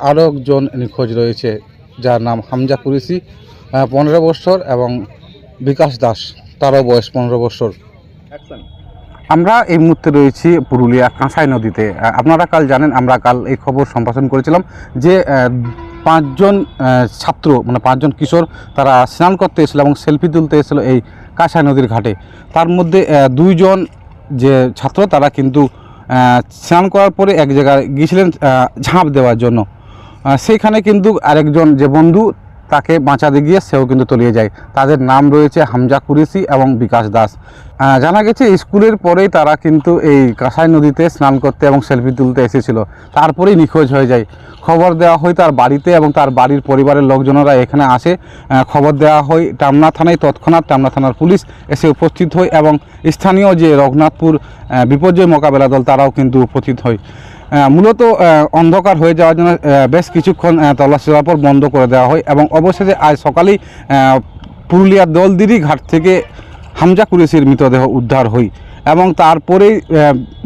আরও একজন নিখোঁজ রয়েছে, যার নাম হামজা কুরেশি 15 বছর এবং বিকাশ দাস, তারও বয়স 15 বছর। আমরা এই মুহূর্তে রয়েছি পুরুলিয়া কাঁসাই নদীতে। আপনারা কাল জানেন, আমরা কাল এই খবর সম্প্রসারণ করেছিলাম যে 5 জন ছাত্র, মানে 5 জন কিশোর, তারা স্নান করতে এসেছিল এবং সেলফি তুলতে এসেছিল এই কাঁসাই নদীর ঘাটে। তার মধ্যে 2 জন যে ছাত্র, তারা কিন্তু স্নান করার পরে এক জায়গায় গিয়েছিলেন ঝাঁপ দেওয়ার জন্য। সেইখানে কিন্তু আরেকজন যে বন্ধু, তাকে বাঁচাতে গিয়ে সেও কিন্তু তলিয়ে যায়। তাদের নাম রয়েছে হামজা কুরেশি এবং বিকাশ দাস। জানা গেছে স্কুলের পরেই তারা কিন্তু এই কাঁসাই নদীতে স্নান করতে এবং সেলফি তুলতে এসেছিল, তারপরেই নিখোঁজ হয়ে যায়। খবর দেওয়া হয় তার বাড়িতে এবং তার বাড়ির পরিবারের লোকজনেরা এখানে আসে। খবর দেওয়া হয় টামনা থানায়। তৎক্ষণাৎ টামনা থানার পুলিশ এসে উপস্থিত হয় এবং স্থানীয় যে রঘুনাথপুর বিপর্যয় মোকাবেলা দল, তারাও কিন্তু উপস্থিত হয়। মূলত অন্ধকার হয়ে যাওয়ার জন্য বেশ কিছুক্ষণ তল্লাশি করার পর বন্ধ করে দেওয়া হয় এবং অবশেষে আজ সকালেই পুরুলিয়ার দলদিরি ঘাট থেকে হামজা কুরেশির মৃতদেহ উদ্ধার হয় এবং তারপরেই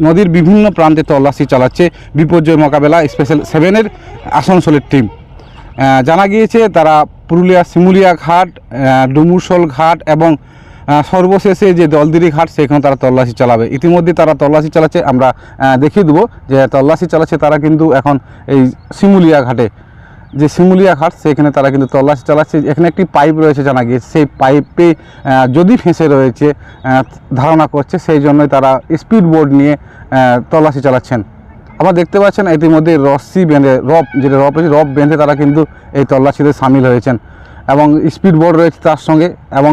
নদীর বিভিন্ন প্রান্তে তল্লাশি চালাচ্ছে বিপর্যয় মোকাবেলা স্পেশাল 7-এর আসানসোলের টিম। জানা গিয়েছে তারা পুরুলিয়া শিমুলিয়া ঘাট, ডুমুরশোল ঘাট এবং সর্বশেষে যে দলদিরি ঘাট, সেখানে তারা তল্লাশি চালাবে। ইতিমধ্যে তারা তল্লাশি চালাচ্ছে, আমরা দেখিয়ে দেবো যে তল্লাশি চালাচ্ছে তারা কিন্তু এখন এই শিমুলিয়া ঘাটে, যে শিমুলিয়া ঘাট, সেখানে তারা কিন্তু তল্লাশি চালাচ্ছে। এখানে একটি পাইপ রয়েছে জানা গিয়েছে, সেই পাইপে যদি ফেঁসে রয়েছে ধারণা করছে, সেই জন্যই তারা স্পিড বোর্ড নিয়ে তল্লাশি চালাচ্ছেন। আপনারা দেখতে পাচ্ছেন ইতিমধ্যে রশ্মি বেঁধে, রব বেঁধে তারা কিন্তু এই তল্লাশিতে সামিল হয়েছেন এবং স্পিড বোর্ড রয়েছে তার সঙ্গে, এবং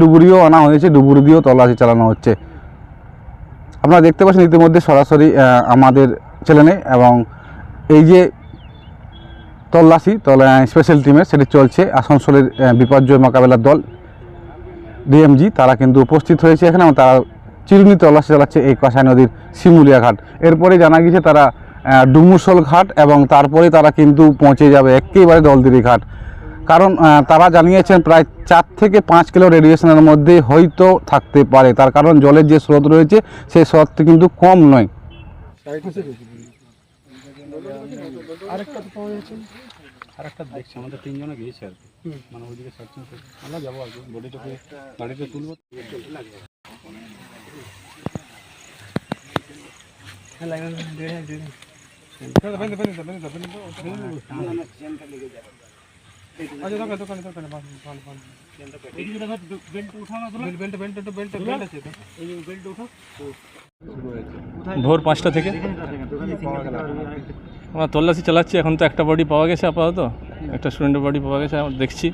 ডুবুরিও আনা হয়েছে, ডুবুরি দিয়েও তল্লাশি চালানো হচ্ছে। আপনারা দেখতে পাচ্ছেন ইতিমধ্যে সরাসরি আমাদের চ্যানেলে, এবং এই যে তল্লাশি স্পেশাল টিমের সেটি চলছে। আসানসোলের বিপর্যয় মোকাবেলার দল ডিএমজি, তারা কিন্তু উপস্থিত হয়েছে এখানে এবং তারা চিরুনি তল্লাশি চালাচ্ছে এই কাঁসাই নদীর শিমুলিয়া ঘাট। এরপরে জানা গিয়েছে তারা ডুমুরশোল ঘাট এবং তারপরে তারা কিন্তু পৌঁছে যাবে একেবারে দলদিরি ঘাট। কারণ তারা জানিয়েছেন প্রায় 4 থেকে 5 কিলো রেডিয়েশনের মধ্যে হয়তো থাকতে পারে, তার কারণ জলের যে স্রোত রয়েছে সেই স্রোত কিন্তু কম নয়। আরেকটা দেখছি, আমাদের 3 জনে গিয়েছে আর কি, মানে ওইদিকে সার্চিং করছে। আমরা যাবো আর কি, বডিটাকে গাড়িতে তুলবো। ভোর 5টা থেকে আমরা তল্লাশি চালাচ্ছি। এখন তো একটা বডি পাওয়া গেছে, আপাতত একটা স্টুডেন্টের বডি পাওয়া গেছে, আমরা দেখছি।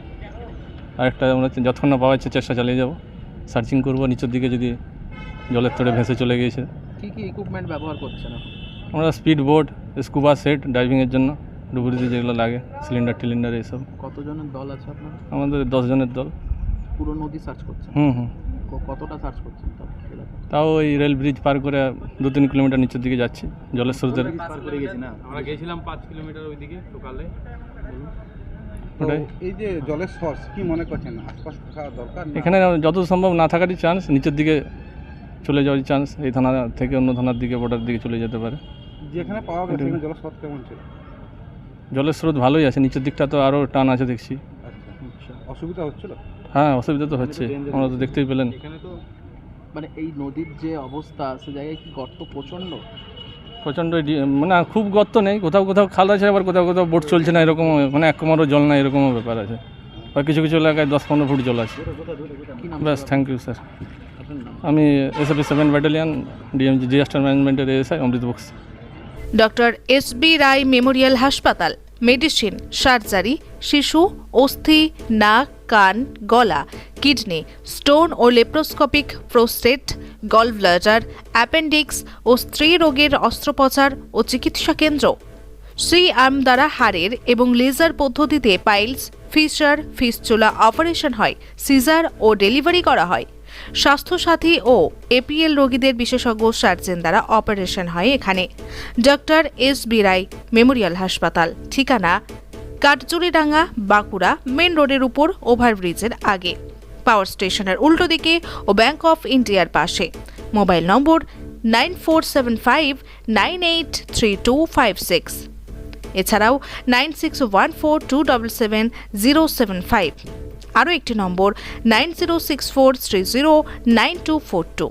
আর একটা আমরা যতক্ষণ না পাওয়া যাচ্ছে চেষ্টা চালিয়ে যাব, সার্চিং করবো নিচের দিকে যদি জলের তলে ভেসে চলে গিয়েছে। কী কী ইকুইপমেন্ট ব্যবহার করছেন আমরা? স্পিড বোট, স্কুবা সেট, ডাইভিংয়ের জন্য ডুবুরিতে যেগুলো লাগে, সিলিন্ডার এইসব। কতজনের দল আছে আপনার? আমাদের 10 জনের দল। পুরো নদী সার্চ করছেন? কতটা সার্চ করছেন তাও ওই রেল ব্রিজ পার করে 2-3 কিলোমিটার নিচের দিকে যাচ্ছি, জলের স্রোতের। আমরা গেছিলাম 5 কিলোমিটার ওইদিকে সকালে। এই যে জলের সোর্স কি মনে করছেন, আশপাশ থাকা দরকার? এখানে যত সম্ভব না থাকারই চান্স, নিচের দিকে চলে যাওয়ার চান্স, এই থানা থেকে অন্য থানার দিকে, বর্ডার দিকে চলে যেতে পারে। যেখানে পাওয়া গেছে সেখানে জলের স্রোত কেমন ছিল? জলের স্রোত ভালোই আছে, নিচের দিকটা তো আরও টান আছে দেখছি। আচ্ছা, অসুবিধা হচ্ছিল? হ্যাঁ, অসুবিধা তো হচ্ছে, আমরা তো দেখতেই পেলেন। এখানে তো মানে এই নদীর যে অবস্থা, সে জায়গায় কি গর্ত প্রচণ্ড? মানে খুব গর্ত নেই, কোথাও কোথাও খাল আছে, আবার কোথাও কোথাও বোট চলছে না, এরকম মানে 1 কোমরও জল না, এরকমও ব্যাপার আছে। আর কিছু কিছু এলাকায় 10-15 ফুট জল আছে। ব্যাস, থ্যাংক ইউ স্যার। আমি এসএফ 7 ব্যাটালিয়ান ডিএমজি ডিজাস্টার ম্যানেজমেন্টের এএসআই অমৃত বক্সি। Doctor SB. রায় মেমোরিয়াল হাসপাতাল, মেডিসিন, সার্জারি, শিশু, অস্থি, নাক, কান, গলা, কিডনি, স্টোন ও লেপ্রোস্কোপিক, প্রোস্টেট, গল ব্লাডার, অ্যাপেন্ডিক্স ও স্ত্রী রোগের অস্ত্রোপচার ও চিকিৎসা কেন্দ্র। সি আর্ম দ্বারা হাড়ের এবং লেজার পদ্ধতিতে পাইলস, ফিশার, ফিস্চুলা অপারেশন হয়, সিজার ও ডেলিভারি করা হয়। স্বাস্থ্যসাথী ও এপিএল রোগীদের বিশেষজ্ঞ সার্জন দ্বারা অপারেশন হয় এখানে। Doctor SB. রায় মেমোরিয়াল হাসপাতাল, ঠিকানা কাটজুরিডাঙ্গা, বাঁকুড়া, মেন রোডের উপর ওভারব্রিজের আগে, পাওয়ার স্টেশনের উল্টো দিকে ও ব্যাংক অফ ইন্ডিয়ার পাশে। মোবাইল নম্বর 9475983256। এছাড়াও 9614277075, আরও একটি নম্বর 9064309242।